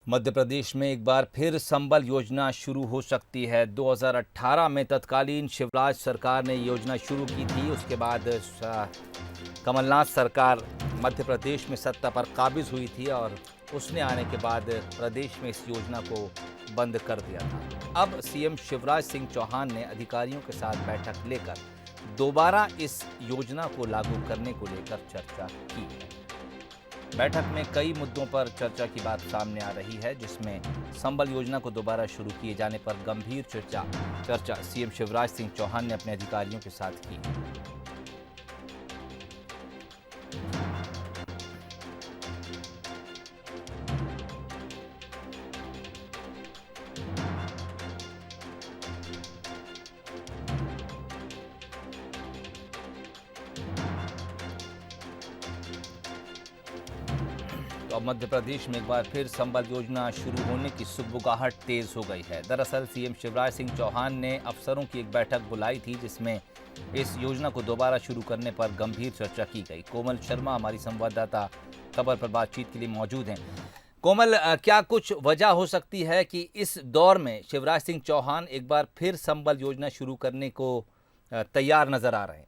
मध्य प्रदेश में एक बार फिर संबल योजना शुरू हो सकती है। 2018 में तत्कालीन शिवराज सरकार ने योजना शुरू की थी। उसके बाद कमलनाथ सरकार मध्य प्रदेश में सत्ता पर काबिज हुई थी और उसने आने के बाद प्रदेश में इस योजना को बंद कर दिया था। अब सीएम शिवराज सिंह चौहान ने अधिकारियों के साथ बैठक लेकर दोबारा इस योजना को लागू करने को लेकर चर्चा की है। बैठक में कई मुद्दों पर चर्चा की बात सामने आ रही है, जिसमें संबल योजना को दोबारा शुरू किए जाने पर गंभीर चर्चा सीएम शिवराज सिंह चौहान ने अपने अधिकारियों के साथ की। तो अब मध्य प्रदेश में एक बार फिर संबल योजना शुरू होने की सुगबुगाहट तेज हो गई है। दरअसल सीएम शिवराज सिंह चौहान ने अफसरों की एक बैठक बुलाई थी, जिसमें इस योजना को दोबारा शुरू करने पर गंभीर चर्चा की गई। कोमल शर्मा हमारी संवाददाता खबर पर बातचीत के लिए मौजूद हैं। कोमल, क्या कुछ वजह हो सकती है कि इस दौर में शिवराज सिंह चौहान एक बार फिर संबल योजना शुरू करने को तैयार नजर आ रहे हैं?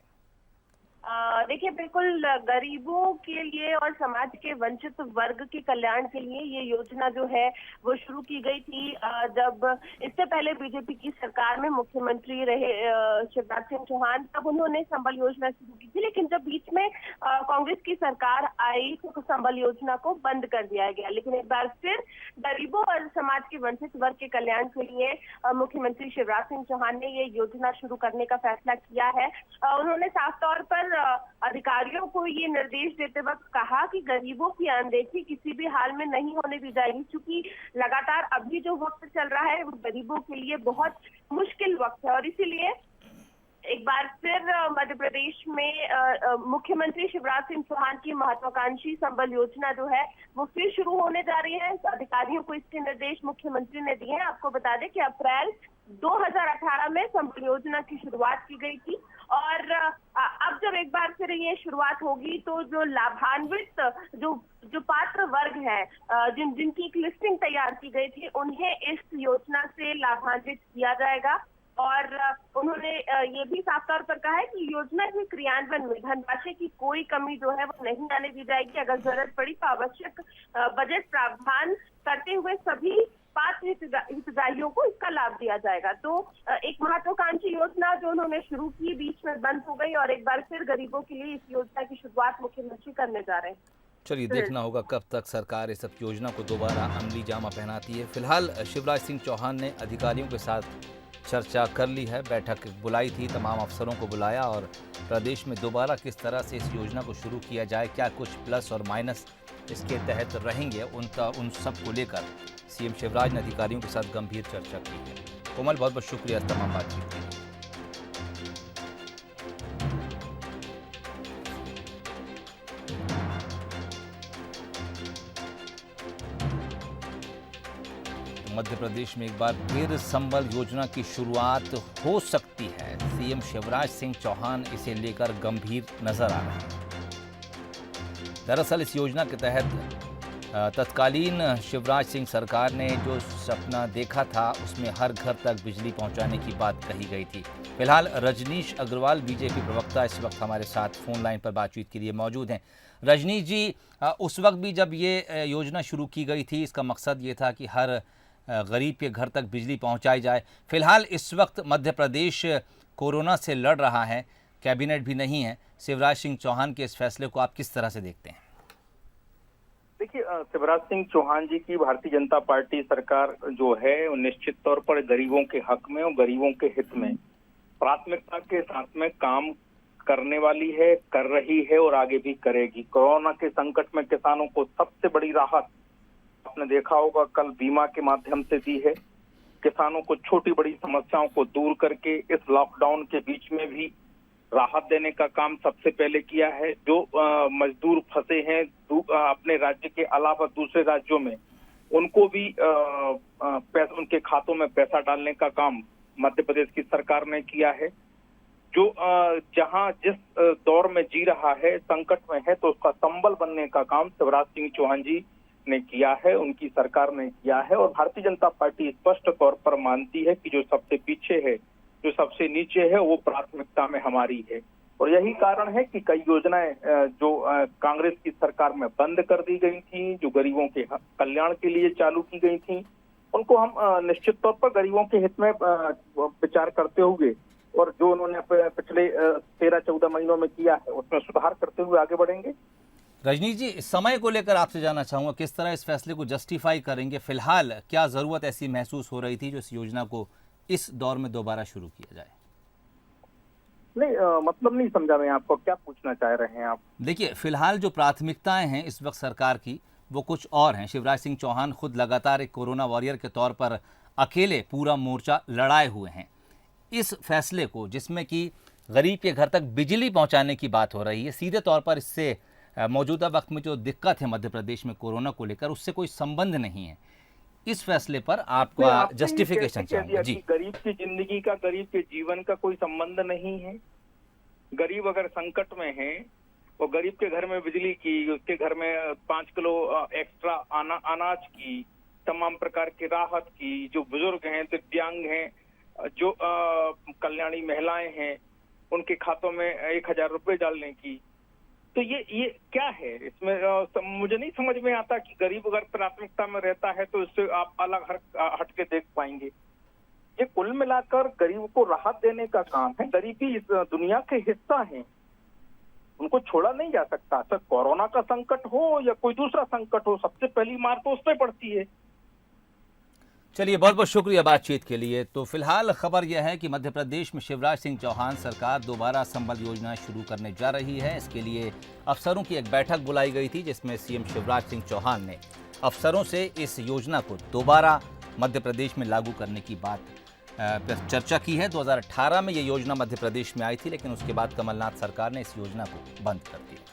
देखिए, बिल्कुल गरीबों के लिए और समाज के वंचित वर्ग के कल्याण के लिए ये योजना जो है वो शुरू की गई थी। जब इससे पहले बीजेपी की सरकार में मुख्यमंत्री रहे शिवराज सिंह चौहान, तब उन्होंने संबल योजना शुरू की थी। लेकिन जब बीच में कांग्रेस की सरकार आई तो संबल योजना को बंद कर दिया गया। लेकिन एक बार फिर गरीबों और समाज के वंचित वर्ग के कल्याण के लिए मुख्यमंत्री शिवराज सिंह चौहान ने ये योजना शुरू करने का फैसला किया है। उन्होंने साफ तौर पर अधिकारियों को ये निर्देश देते वक्त कहा कि गरीबों की अनदेखी किसी भी हाल में नहीं होने दी जाएगी, क्योंकि लगातार अभी जो वक्त चल रहा है वो गरीबों के लिए बहुत मुश्किल वक्त है। और इसीलिए एक बार फिर मध्य प्रदेश में मुख्यमंत्री शिवराज सिंह चौहान की महत्वाकांक्षी संबल योजना जो है वो फिर शुरू होने जा रही है। अधिकारियों को इसके निर्देश मुख्यमंत्री ने दिए हैं। आपको बता दें कि अप्रैल 2018 में संबल योजना की शुरुआत की गई थी और अब जब एक बार फिर ये शुरुआत होगी तो जो लाभान्वित जो पात्र वर्ग है, जिनकी एक लिस्टिंग तैयार की गई थी, उन्हें इस योजना से लाभान्वित किया जाएगा। और उन्होंने ये भी साफ तौर पर कहा है कि योजना के क्रियान्वयन में धनराशि की कोई कमी जो है वो नहीं आने दी जाएगी। अगर जरूरत पड़ी तो आवश्यक बजट प्रावधान करते हुए सभी पात्र हितग्राहियों को इसका लाभ दिया जाएगा। तो एक महत्वाकांक्षी योजना जो उन्होंने शुरू की बीच में बंद हो गई और एक बार फिर गरीबों के लिए इस योजना की शुरुआत मुख्यमंत्री करने जा रहे हैं। चलिए, देखना होगा कब तक सरकार इस योजना को दोबारा अमली जामा पहनाती है। फिलहाल शिवराज सिंह चौहान ने अधिकारियों के साथ चर्चा कर ली है, बैठक बुलाई थी, तमाम अफसरों को बुलाया और प्रदेश में दोबारा किस तरह से इस योजना को शुरू किया जाए, क्या कुछ प्लस और माइनस इसके तहत रहेंगे, उन सब को लेकर सीएम शिवराज ने अधिकारियों के साथ गंभीर चर्चा की है। कोमल, बहुत बहुत शुक्रिया तमाम बातचीत के लिए। मध्य प्रदेश में एक बार फिर संबल योजना की शुरुआत हो सकती है। सीएम शिवराज सिंह चौहान इसे लेकर गंभीर नजर आ रहे हैं। दरअसल इस योजना के तहत तत्कालीन शिवराज सिंह सरकार ने जो सपना देखा था उसमें हर घर तक बिजली पहुंचाने की बात कही गई थी। फिलहाल रजनीश अग्रवाल, बीजेपी प्रवक्ता, इस वक्त हमारे साथ फोन लाइन पर बातचीत के लिए मौजूद हैं। रजनीश जी, उस वक्त भी जब ये योजना शुरू की गई थी, इसका मकसद ये था कि हर गरीब के घर तक बिजली पहुंचाई जाए। फिलहाल इस वक्त मध्य प्रदेश कोरोना से लड़ रहा है, कैबिनेट भी नहीं है। शिवराज सिंह चौहान के इस फैसले को आप किस तरह से देखते हैं? देखिए, शिवराज सिंह चौहान जी की भारतीय जनता पार्टी सरकार जो है वो निश्चित तौर पर गरीबों के हक में और गरीबों के हित में प्राथमिकता के साथ में काम करने वाली है, कर रही है और आगे भी करेगी। कोरोना के संकट में किसानों को सबसे बड़ी राहत आपने देखा होगा कल बीमा के माध्यम से दी है। किसानों को छोटी बड़ी समस्याओं को दूर करके इस लॉकडाउन के बीच में भी राहत देने का काम सबसे पहले किया है। जो मजदूर फंसे हैं अपने राज्य के अलावा दूसरे राज्यों में, उनको भी पैसा उनके खातों में पैसा डालने का काम मध्य प्रदेश की सरकार ने किया है। जो जहां जिस दौर में जी रहा है, संकट में है, तो उसका संबल बनने का काम शिवराज सिंह चौहान जी ने किया है, उनकी सरकार ने किया है। और भारतीय जनता पार्टी स्पष्ट तौर पर मानती है कि जो सबसे पीछे है, जो सबसे नीचे है, वो प्राथमिकता में हमारी है। और यही कारण है कि कई योजनाएं जो कांग्रेस की सरकार में बंद कर दी गई थी, जो गरीबों के कल्याण के लिए चालू की गई थी, उनको हम निश्चित तौर पर गरीबों के हित में विचार करते हुए और जो उन्होंने पिछले 13-14 महीनों में किया है उसमें सुधार करते हुए आगे बढ़ेंगे। रजनीश जी, समय को लेकर आपसे जानना चाहूंगा, किस तरह इस फैसले को जस्टिफाई करेंगे? फिलहाल क्या जरूरत ऐसी महसूस हो रही थी जो इस योजना को इस दौर में दोबारा शुरू किया जाए? नहीं, मतलब नहीं समझा मैं आपको, क्या पूछना चाह रहे हैं आप? देखिए, फिलहाल जो प्राथमिकताएं हैं इस वक्त सरकार की वो कुछ और हैं। शिवराज सिंह चौहान खुद लगातार एक कोरोना वॉरियर के तौर पर अकेले पूरा मोर्चा लड़ाए हुए हैं। इस फैसले को, जिसमें कि गरीब के घर तक बिजली पहुंचाने की बात हो रही है, सीधे तौर पर इससे मौजूदा वक्त में जो दिक्कत है मध्य प्रदेश में कोरोना को लेकर, उससे कोई संबंध नहीं है। इस फैसले पर आपका जस्टिफिकेशन चाहूंगा जी। गरीब की जिंदगी का, गरीब के जीवन का कोई संबंध नहीं है। गरीब अगर संकट में है, वो गरीब के घर में बिजली की, उसके घर में 5 किलो एक्स्ट्रा अनाज की, तमाम प्रकार की राहत की, जो बुजुर्ग हैं, दिव्यांग हैं, जो कल्याणी महिलाएं हैं, उनके खातों में 1000 रुपए डालने की, तो ये क्या है? इसमें मुझे नहीं समझ में आता कि गरीब अगर प्राथमिकता में रहता है तो इससे आप अलग हट के देख पाएंगे। ये कुल मिलाकर गरीब को राहत देने का काम है। गरीबी इस दुनिया के हिस्सा है, उनको छोड़ा नहीं जा सकता। सर, कोरोना का संकट हो या कोई दूसरा संकट हो, सबसे पहली मार तो उस पर पड़ती है। चलिए, बहुत बहुत शुक्रिया बातचीत के लिए। तो फिलहाल खबर यह है कि मध्य प्रदेश में शिवराज सिंह चौहान सरकार दोबारा संबल योजना शुरू करने जा रही है। इसके लिए अफसरों की एक बैठक बुलाई गई थी, जिसमें सीएम शिवराज सिंह चौहान ने अफसरों से इस योजना को दोबारा मध्य प्रदेश में लागू करने की बात पर चर्चा की है। 2018 में ये योजना मध्य प्रदेश में आई थी, लेकिन उसके बाद कमलनाथ सरकार ने इस योजना को बंद कर दिया।